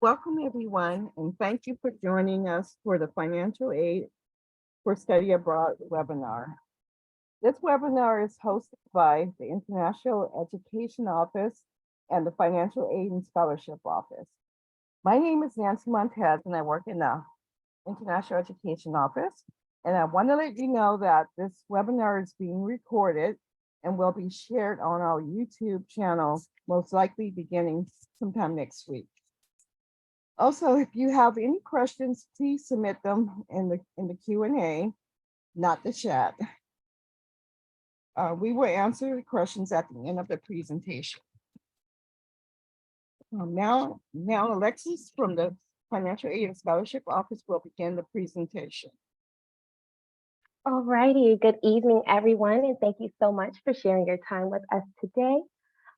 Welcome everyone, and thank you for joining us for the Financial Aid for Study Abroad webinar. This webinar is hosted by the International Education Office and the Financial Aid and Scholarship Office. My name is Nancy Montez, and I work in the International Education Office. And I want to let you know that this webinar is being recorded and will be shared on our YouTube channel, most likely beginning sometime next week. Also, if you have any questions, please submit them in the Q&A, not the chat. We will answer the questions at the end of the presentation. Now Alexis from the Financial Aid and Scholarship Office will begin the presentation. All righty, good evening, everyone, and thank you so much for sharing your time with us today.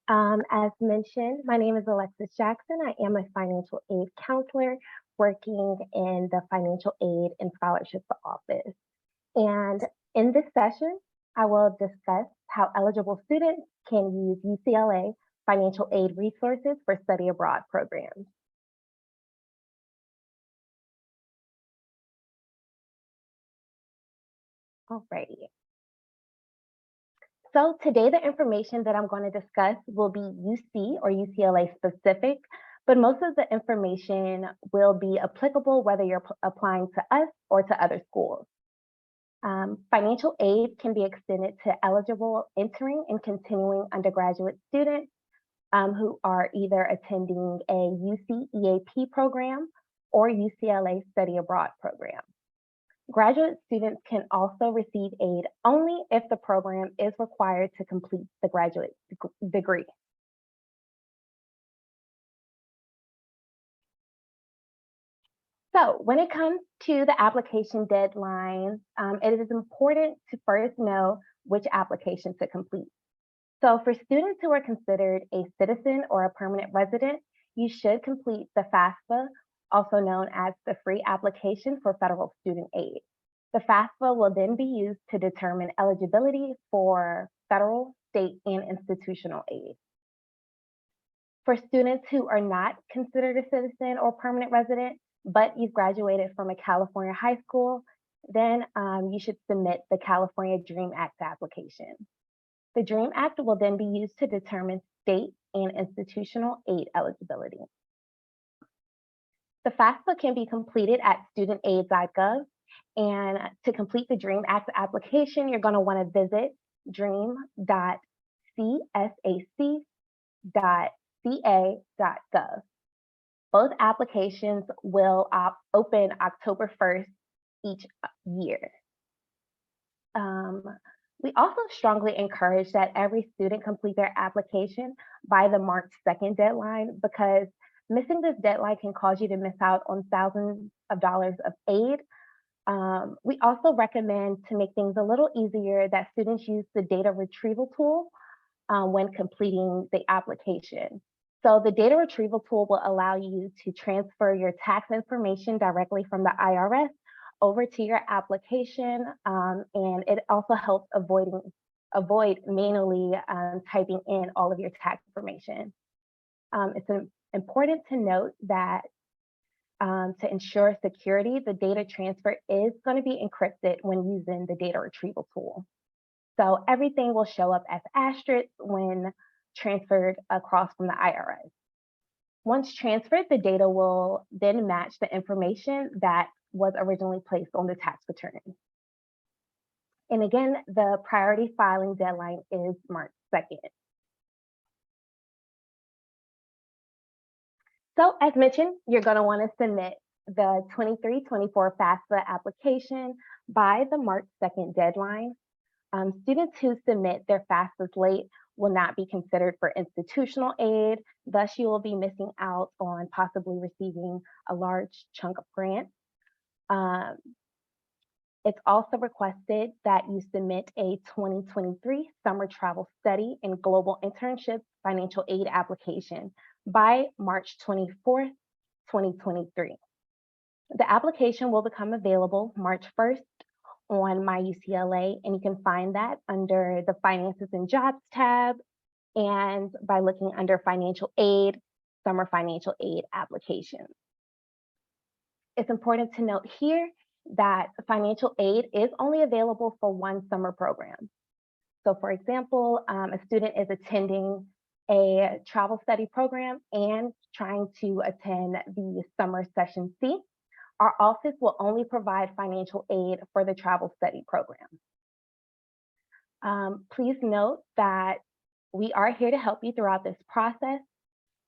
As mentioned, my name is Alexis Jackson. I am a financial aid counselor working in the Financial Aid and Scholarship Office. And in this session, I will discuss how eligible students can use UCLA financial aid resources for study abroad programs. Alrighty. So today, the information that I'm going to discuss will be UC or UCLA specific, but most of the information will be applicable whether you're applying to us or to other schools. Financial aid can be extended to eligible entering and continuing undergraduate students who are either attending a UC EAP program or UCLA study abroad program. Graduate students can also receive aid only if the program is required to complete the graduate degree. So when it comes to the application deadlines, it is important to first know which application to complete. So for students who are considered a citizen or a permanent resident, you should complete the FAFSA, also known as the Free Application for Federal Student Aid. The FAFSA will then be used to determine eligibility for federal, state, and institutional aid. For students who are not considered a citizen or permanent resident, but you've graduated from a California high school, then you should submit the California DREAM Act application. The DREAM Act will then be used to determine state and institutional aid eligibility. The FAFSA can be completed at studentaid.gov. And to complete the DREAM Act application, you're going to want to visit dream.csac.ca.gov. Both applications will open October 1st each year. We also strongly encourage that every student complete their application by the March 2nd deadline, because missing this deadline can cause you to miss out on thousands of dollars of aid. We also recommend, to make things a little easier, that students use the data retrieval tool when completing the application. So the data retrieval tool will allow you to transfer your tax information directly from the IRS over to your application, and it also helps avoid manually typing in all of your tax information. It's important to note that to ensure security, the data transfer is going to be encrypted when using the data retrieval tool. So everything will show up as asterisks when transferred across from the IRS. Once transferred, the data will then match the information that was originally placed on the tax return. And again, the priority filing deadline is March 2nd. So as mentioned, you're going to want to submit the 23-24 FAFSA application by the March 2nd deadline. Students who submit their FAFSAs late will not be considered for institutional aid. Thus, you will be missing out on possibly receiving a large chunk of grants. It's also requested that you submit a 2023 summer travel study and global internship financial aid application by March 24th, 2023. The application will become available March 1st on My UCLA, and you can find that under the Finances and Jobs tab, and by looking under Financial Aid, summer financial aid applications. It's important to note here that financial aid is only available for one summer program. So for example, a student is attending a travel study program and trying to attend the summer session C. Our office will only provide financial aid for the travel study program. Please note that we are here to help you throughout this process,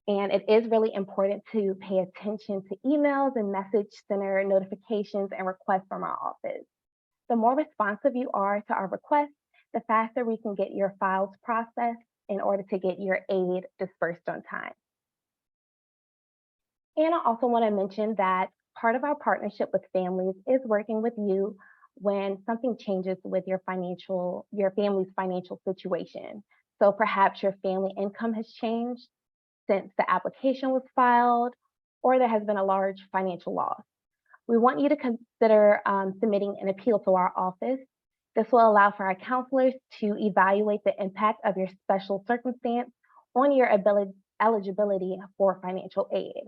and it is really important to pay attention to emails and message center notifications and requests from our office. The more responsive you are to our requests, the faster we can get your files processed in order to get your aid dispersed on time. And I also want to mention that part of our partnership with families is working with you when something changes with your family's financial situation. So perhaps your family income has changed since the application was filed, or there has been a large financial loss. We want you to consider submitting an appeal to our office. This will allow for our counselors to evaluate the impact of your special circumstance on your eligibility for financial aid.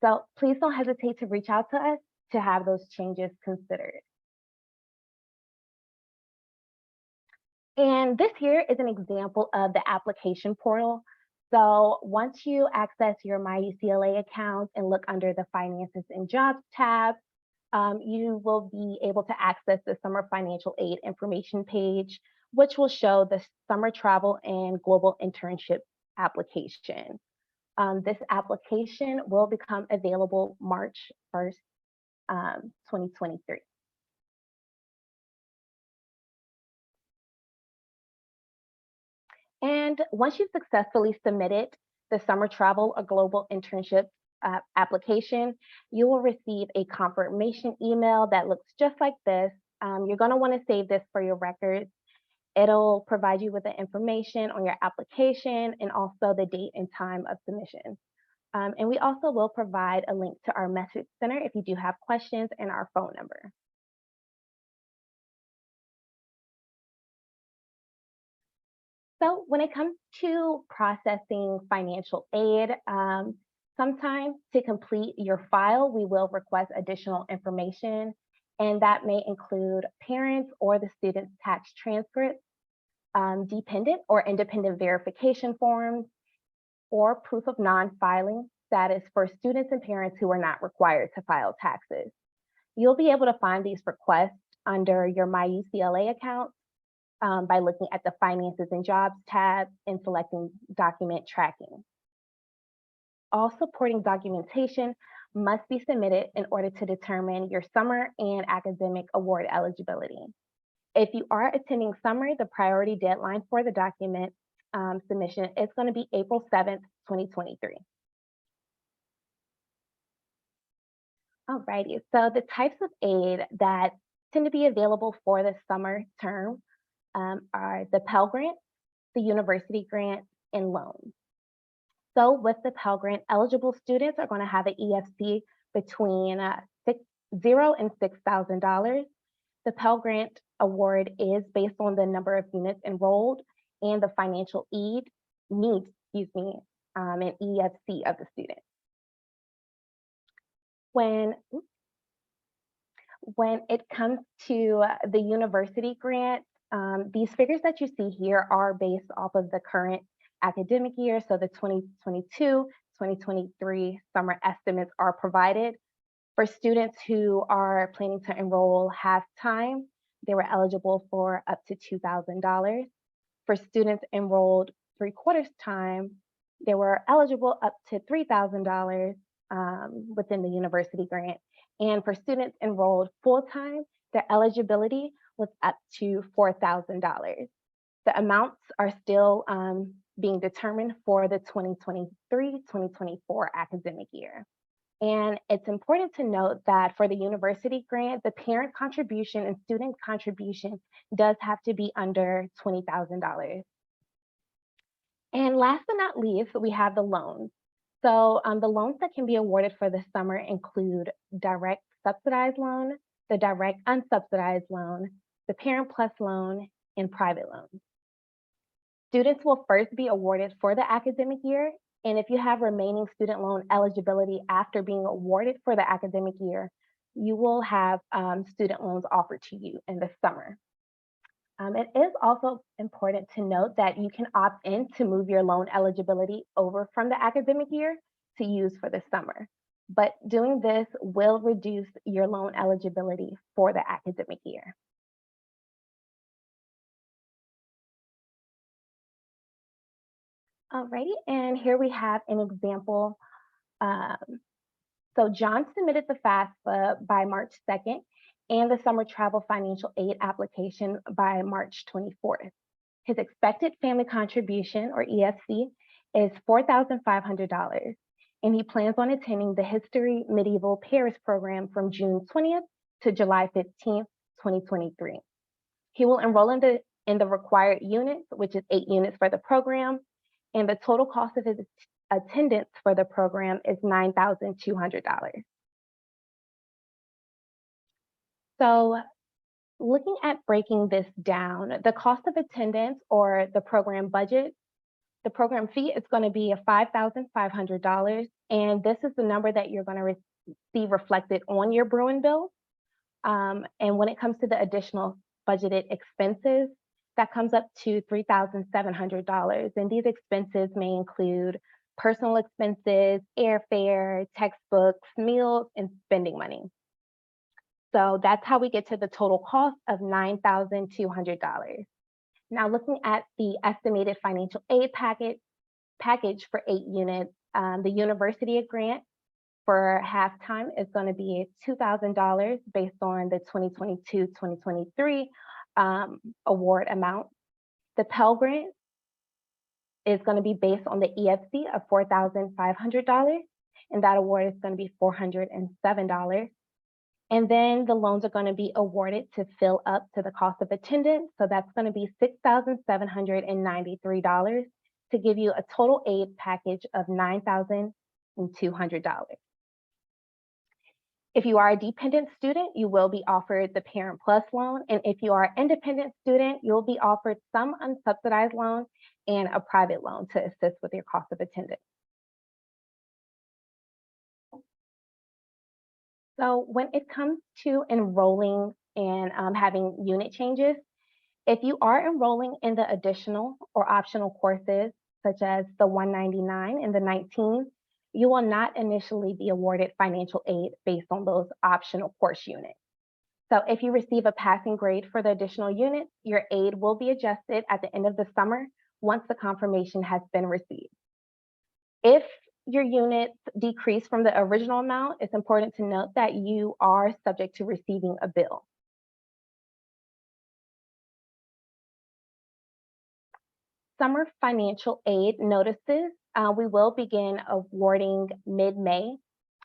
So please don't hesitate to reach out to us to have those changes considered. And this here is an example of the application portal. So once you access your My UCLA account and look under the Finances and Jobs tab, you will be able to access the Summer Financial Aid information page, which will show the Summer Travel and Global Internship application. This application will become available March 1st, 2023. And once you've successfully submitted the Summer Travel or Global Internship application, you will receive a confirmation email that looks just like this. You're going to want to save this for your records. It'll provide you with the information on your application and also the date and time of submission. And we also will provide a link to our message center if you do have questions and our phone number. So when it comes to processing financial aid, sometimes to complete your file, we will request additional information, and that may include parents or the student's tax transcripts, dependent or independent verification forms, or proof of non-filing status for students and parents who are not required to file taxes. You'll be able to find these requests under your My UCLA account by looking at the Finances and Jobs tab and selecting Document Tracking. All supporting documentation must be submitted in order to determine your summer and academic award eligibility. If you are attending summer, the priority deadline for the document submission is going to be April 7th, 2023. Alrighty, so the types of aid that tend to be available for the summer term are the Pell Grant, the University Grant, and loans. So with the Pell Grant, eligible students are going to have an EFC between $0 and $6,000. The Pell Grant award is based on the number of units enrolled and the financial needs, an EFC of the student. When it comes to the university grant, these figures that you see here are based off of the current academic year. So the 2022-2023 summer estimates are provided. For students who are planning to enroll half-time, they were eligible for up to $2,000. For students enrolled 3/4 time, they were eligible up to $3,000 within the university grant. And for students enrolled full-time, their eligibility was up to $4,000. The amounts are still being determined for the 2023-2024 academic year. And it's important to note that for the university grant, the parent contribution and student contribution does have to be under $20,000. And last but not least, we have the loans. So the loans that can be awarded for the summer include direct subsidized loan, the direct unsubsidized loan, the Parent Plus loan, and private loans. Students will first be awarded for the academic year And if you have remaining student loan eligibility after being awarded for the academic year, you will have student loans offered to you in the summer. It is also important to note that you can opt in to move your loan eligibility over from the academic year to use for the summer. But doing this will reduce your loan eligibility for the academic year. Alrighty, and here we have an example. So John submitted the FAFSA by March 2nd and the summer travel financial aid application by March 24th. His expected family contribution, or EFC, is $4,500, and he plans on attending the History Medieval Paris program from June 20th to July 15th, 2023. He will enroll in the required units, which is 8 units for the program, and the total cost of his attendance for the program is $9,200. So looking at breaking this down, the cost of attendance or the program budget, the program fee is going to be $5,500, and this is the number that you're going to see reflected on your Bruin bill. And when it comes to the additional budgeted expenses, that comes up to $3,700. And these expenses may include personal expenses, airfare, textbooks, meals, and spending money. So that's how we get to the total cost of $9,200. Now, looking at the estimated financial aid package for 8 units, the university grant for halftime is going to be $2,000 based on the 2022-2023 award amount. The Pell Grant is going to be based on the EFC of $4,500, and that award is going to be $407. And then the loans are going to be awarded to fill up to the cost of attendance. So that's going to be $6,793 to give you a total aid package of $9,200. If you are a dependent student, you will be offered the Parent Plus loan. And if you are an independent student, you'll be offered some unsubsidized loans and a private loan to assist with your cost of attendance. So when it comes to enrolling and having unit changes, if you are enrolling in the additional or optional courses, such as the 199 and the 19, you will not initially be awarded financial aid based on those optional course units. So if you receive a passing grade for the additional units, your aid will be adjusted at the end of the summer once the confirmation has been received. If your units decrease from the original amount, it's important to note that you are subject to receiving a bill. Summer financial aid notices, we will begin awarding mid-May,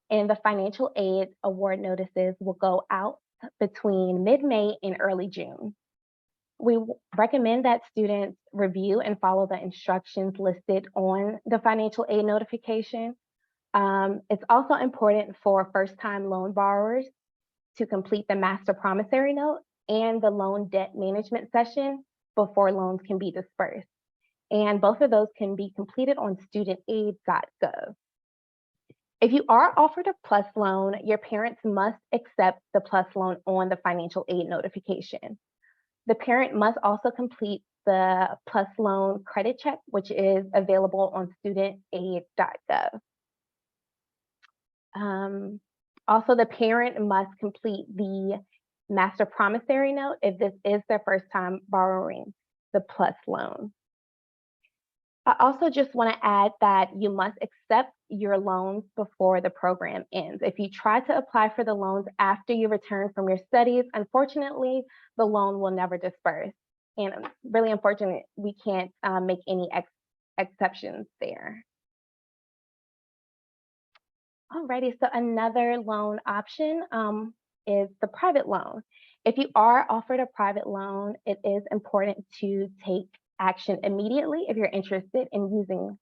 and the financial aid award notices will go out between mid-May and early June. We recommend that students review and follow the instructions listed on the financial aid notification. It's also important for first-time loan borrowers to complete the master promissory note and the loan debt management session before loans can be dispersed. And both of those can be completed on studentaid.gov. If you are offered a PLUS loan, your parents must accept the PLUS loan on the financial aid notification. The parent must also complete the PLUS loan credit check, which is available on studentaid.gov. Also, the parent must complete the master promissory note if this is their first time borrowing the PLUS loan. I also just want to add that you must accept your loans before the program ends. If you try to apply for the loans after you return from your studies, unfortunately, the loan will never disperse. And really unfortunate, we can't make any exceptions there. Alrighty, so another loan option is the private loan. If you are offered a private loan, it is important to take action immediately if you're interested in using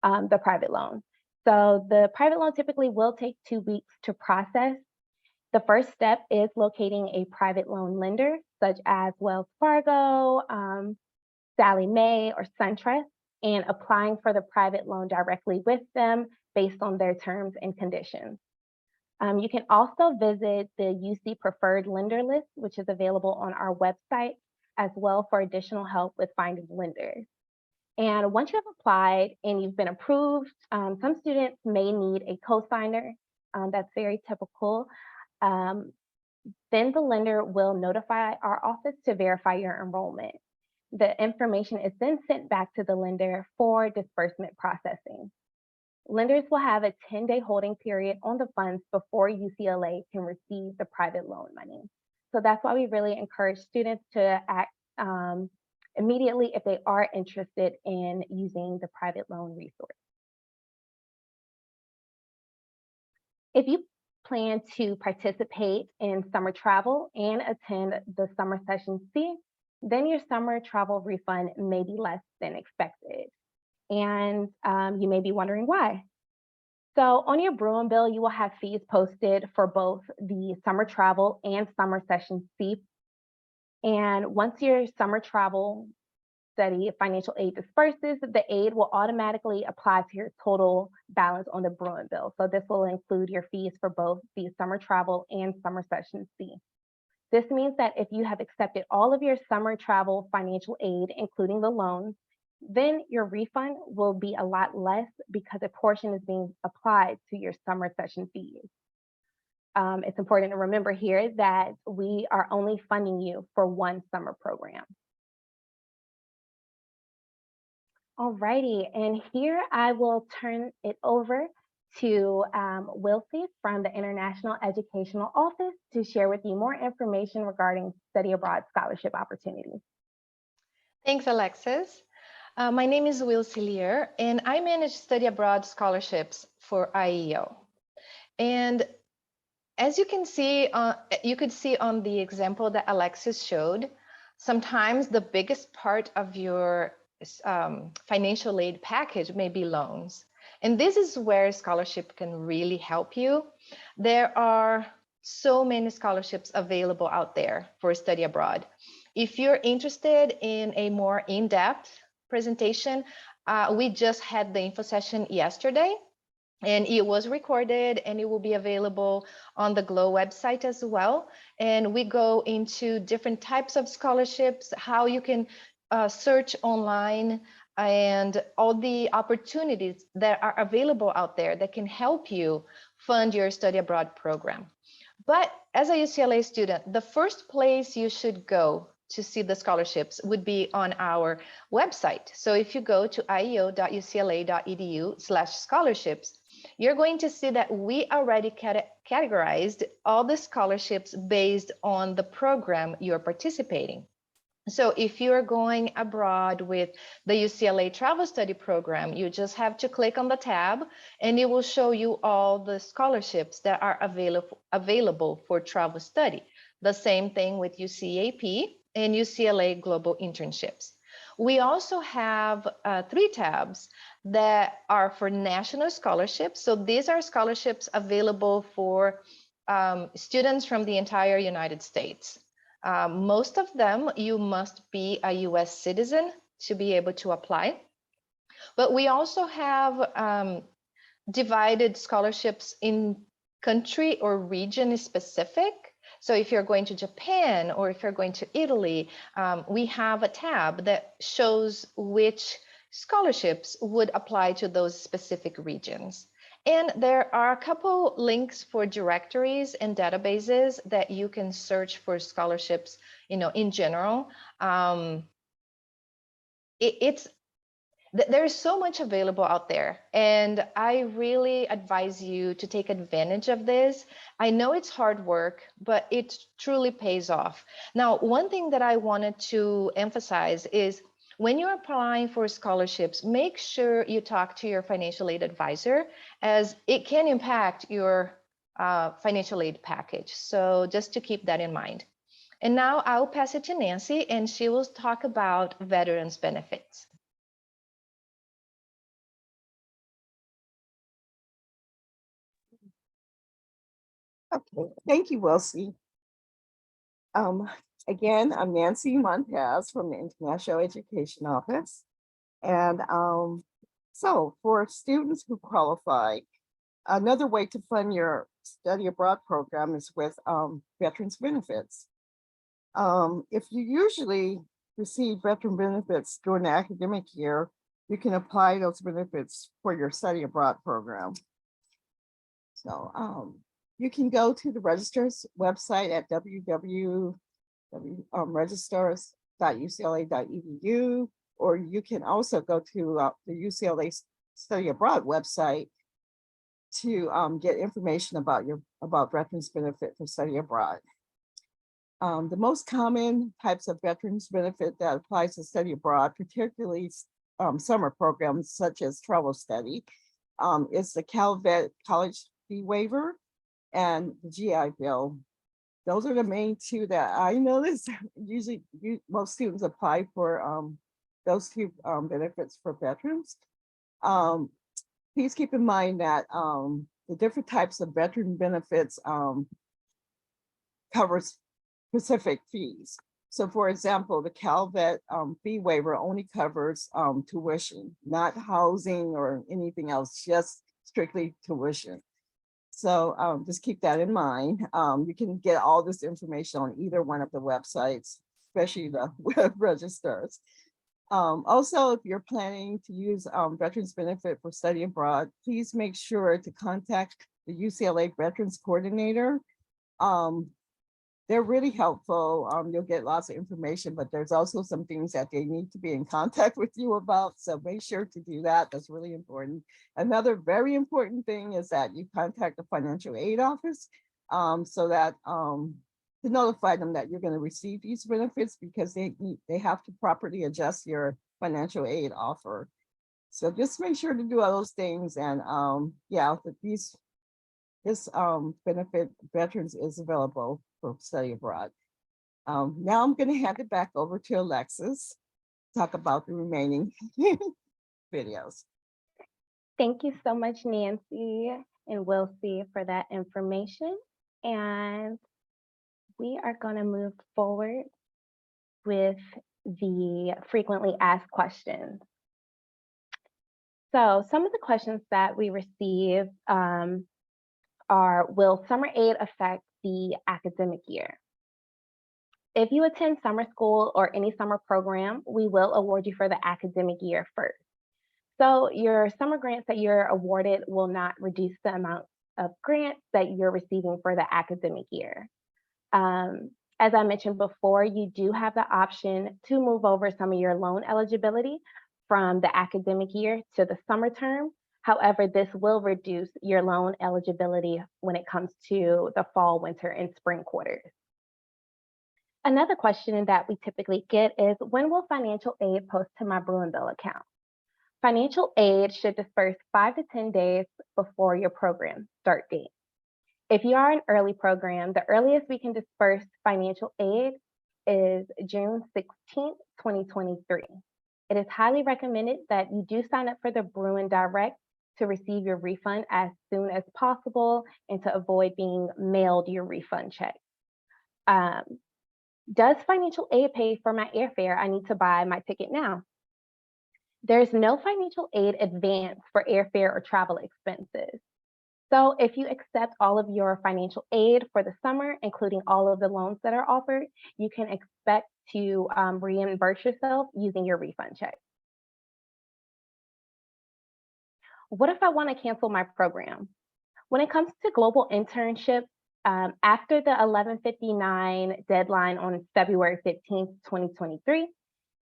the private loan. So the private loan typically will take 2 weeks to process. The first step is locating a private loan lender, such as Wells Fargo, Sallie Mae, or SunTrust, and applying for the private loan directly with them based on their terms and conditions. You can also visit the UC Preferred Lender List, which is available on our website as well for additional help with finding lenders. And once you have applied and you've been approved, some students may need a cosigner. That's very typical. Then the lender will notify our office to verify your enrollment. The information is then sent back to the lender for disbursement processing. Lenders will have a 10-day holding period on the funds before UCLA can receive the private loan money. So that's why we really encourage students to act immediately if they are interested in using the private loan resource. If you plan to participate in summer travel and attend the summer session C, then your summer travel refund may be less than expected. And you may be wondering why. So on your Bruin bill, you will have fees posted for both the summer travel and summer session C. And once your summer travel study financial aid disperses, the aid will automatically apply to your total balance on the Bruin bill. So this will include your fees for both the summer travel and summer session C. This means that if you have accepted all of your summer travel financial aid, including the loans, then your refund will be a lot less because a portion is being applied to your summer session fees. It's important to remember here that we are only funding you for one summer program. Alrighty, and here I will turn it over to Wilcie from the International Educational Office to share with you more information regarding study abroad scholarship opportunities. Thanks, Alexis. My name is Wilcie Lear, and I manage study abroad scholarships for IEO. And as you can see, you could see on the example that Alexis showed, sometimes the biggest part of your financial aid package may be loans. And this is where scholarship can really help you. There are so many scholarships available out there for study abroad. If you're interested in a more in-depth presentation, we just had the info session yesterday, and it was recorded and it will be available on the GLOW website as well. And we go into different types of scholarships, how you can search online, and all the opportunities that are available out there that can help you fund your study abroad program. But as a UCLA student, the first place you should go to see the scholarships would be on our website. So if you go to ieo.ucla.edu/scholarships, you're going to see that we already categorized all the scholarships based on the program you're participating. So if you're going abroad with the UCLA Travel Study Program, you just have to click on the tab and it will show you all the scholarships that are available for travel study. The same thing with UCAP and UCLA Global Internships. We also have 3 tabs that are for national scholarships. So these are scholarships available for students from the entire United States. Most of them, you must be a US citizen to be able to apply. But we also have divided scholarships in country or region specific. So if you're going to Japan or if you're going to Italy, we have a tab that shows which scholarships would apply to those specific regions. And there are a couple links for directories and databases that you can search for scholarships, in general. There's so much available out there, and I really advise you to take advantage of this. I know it's hard work, but it truly pays off. Now, one thing that I wanted to emphasize is when you're applying for scholarships, make sure you talk to your financial aid advisor, as it can impact your financial aid package. So just to keep that in mind. And now I'll pass it to Nancy, and she will talk about veterans benefits. Okay, thank you, Wilcie. Again, I'm Nancy Montez from the International Education Office. And so for students who qualify, another way to fund your study abroad program is with veterans benefits. If you usually receive veteran benefits during the academic year, you can apply those benefits for your study abroad program. So you can go to the registrar's website at www.registrars.ucla.edu, or you can also go to the UCLA Study Abroad website to get information about veterans benefit for study abroad. The most common types of veterans benefit that applies to study abroad, particularly summer programs such as travel study, is the CalVet college fee waiver and the GI Bill. Those are the main two that I notice. Usually, most students apply for those two benefits for veterans. Please keep in mind that the different types of veteran benefits covers specific fees. So for example, the CalVet fee waiver only covers tuition, not housing or anything else, just strictly tuition. So just keep that in mind. You can get all this information on either one of the websites, especially the web registrars. Also, if you're planning to use veterans benefit for study abroad, please make sure to contact the UCLA Veterans Coordinator. They're really helpful. You'll get lots of information, but there's also some things that they need to be in contact with you about. So make sure to do that. That's really important. Another very important thing is that you contact the financial aid office so that to notify them that you're going to receive these benefits, because they have to properly adjust your financial aid offer. So just make sure to do all those things. And yeah, that this benefit veterans is available for study abroad. Now I'm going to hand it back over to Alexis to talk about the remaining videos. Thank you so much, Nancy and Wilcie, for that information. And we are going to move forward with the frequently asked questions. So some of the questions that we receive are, will summer aid affect the academic year? If you attend summer school or any summer program, we will award you for the academic year first. So your summer grants that you're awarded will not reduce the amount of grants that you're receiving for the academic year. As I mentioned before, you do have the option to move over some of your loan eligibility from the academic year to the summer term. However, this will reduce your loan eligibility when it comes to the fall, winter, and spring quarters. Another question that we typically get is, when will financial aid post to my Bruinville account? Financial aid should disperse 5 to 10 days before your program start date. If you are an early program, the earliest we can disperse financial aid is June 16th, 2023. It is highly recommended that you do sign up for the Bruin Direct to receive your refund as soon as possible and to avoid being mailed your refund check. Does financial aid pay for my airfare? I need to buy my ticket now. There's no financial aid advance for airfare or travel expenses. So if you accept all of your financial aid for the summer, including all of the loans that are offered, you can expect to reimburse yourself using your refund check. What if I want to cancel my program? When it comes to global internship, after the 11:59 deadline on February 15th, 2023,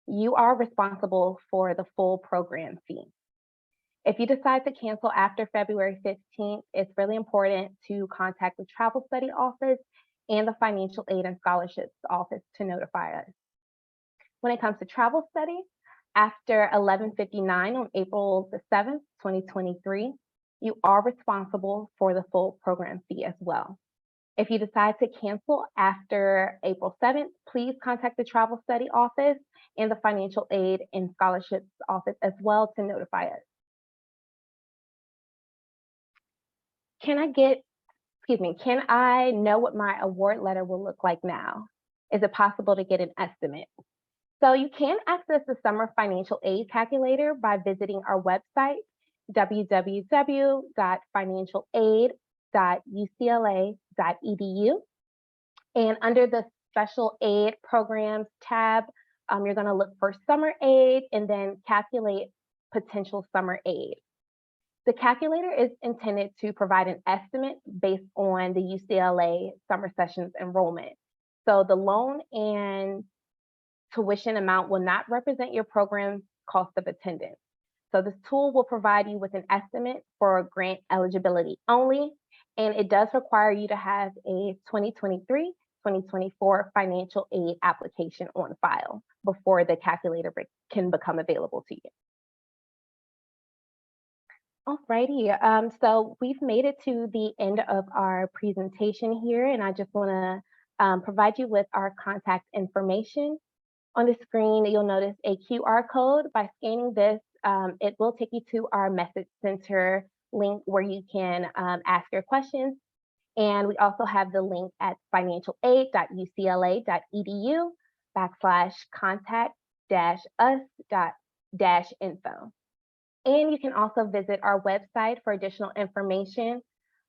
you are responsible for the full program fee. If you decide to cancel after February 15th, it's really important to contact the travel study office and the financial aid and scholarships office to notify us. When it comes to travel study, after 11:59 on April the 7th, 2023, you are responsible for the full program fee as well. If you decide to cancel after April 7th, please contact the travel study office and the financial aid and scholarships office as well to notify us. Can I know what my award letter will look like now? Is it possible to get an estimate? So you can access the Summer Financial Aid Calculator by visiting our website, www.financialaid.ucla.edu. And under the Special Aid Programs tab, you're going to look for Summer Aid and then calculate potential summer aid. The calculator is intended to provide an estimate based on the UCLA summer sessions enrollment. So the loan and tuition amount will not represent your program's cost of attendance. So this tool will provide you with an estimate for grant eligibility only, and it does require you to have a 2023-2024 financial aid application on file before the calculator can become available to you. Alrighty, so we've made it to the end of our presentation here, and I just want to provide you with our contact information. On the screen, you'll notice a QR code. By scanning this, it will take you to our Message Center link where you can ask your questions. And we also have the link at financialaid.ucla.edu/contact-us.info. And you can also visit our website for additional information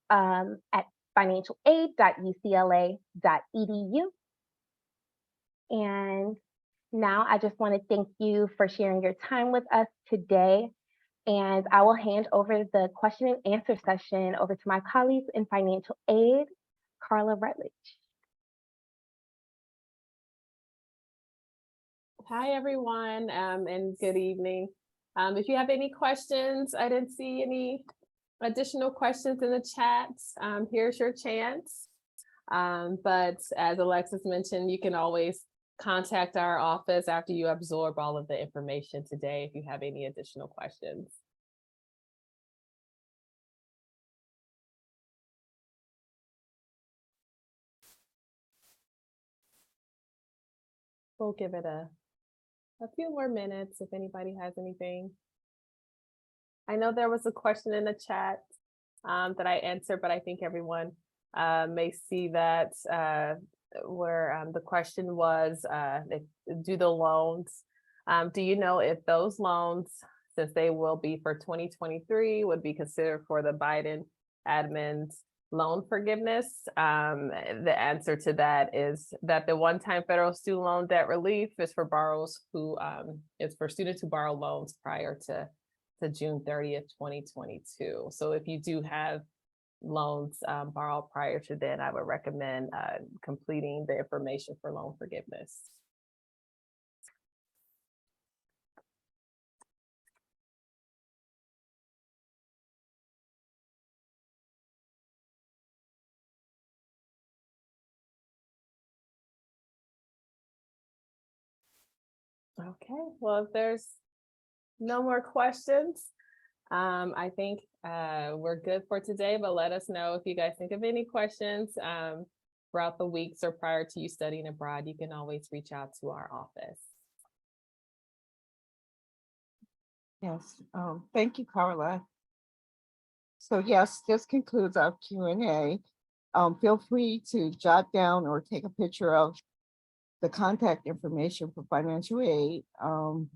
at financialaid.ucla.edu. And now I just want to thank you for sharing your time with us today. And I will hand over the question and answer session over to my colleagues in financial aid, Carla Rutledge. Hi, everyone, and good evening. If you have any questions, I didn't see any additional questions in the chat. Here's your chance. But as Alexis mentioned, you can always contact our office after you absorb all of the information today if you have any additional questions. We'll give it a few more minutes if anybody has anything. I know there was a question in the chat that I answered, but I think everyone may see that where the question was, do the loans, do you know if those loans, since they will be for 2023, would be considered for the Biden admin's loan forgiveness? The answer to that is that the one-time federal student loan debt relief is for borrowers who is for students who borrow loans prior to June 30th, 2022. So if you do have loans borrowed prior to then, I would recommend completing the information for loan forgiveness. Okay, well, if there's no more questions, I think we're good for today, but let us know if you guys think of any questions throughout the weeks or prior to you studying abroad. You can always reach out to our office. Yes, thank you, Carla. So yes, this concludes our Q&A. Feel free to jot down or take a picture of the contact information for financial aid.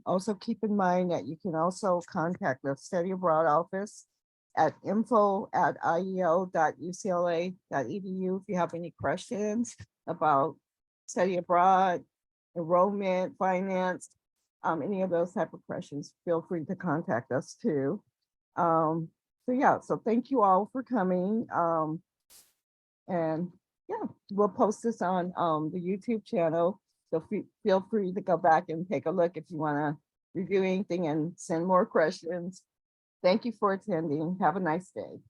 Also keep in mind that you can also contact the study abroad office at info@iel.ucla.edu if you have any questions about study abroad, enrollment, finance, any of those type of questions, feel free to contact us too. So yeah, so thank you all for coming. And yeah, we'll post this on the YouTube channel. So feel free to go back and take a look if you want to review anything and send more questions. Thank you for attending. Have a nice day.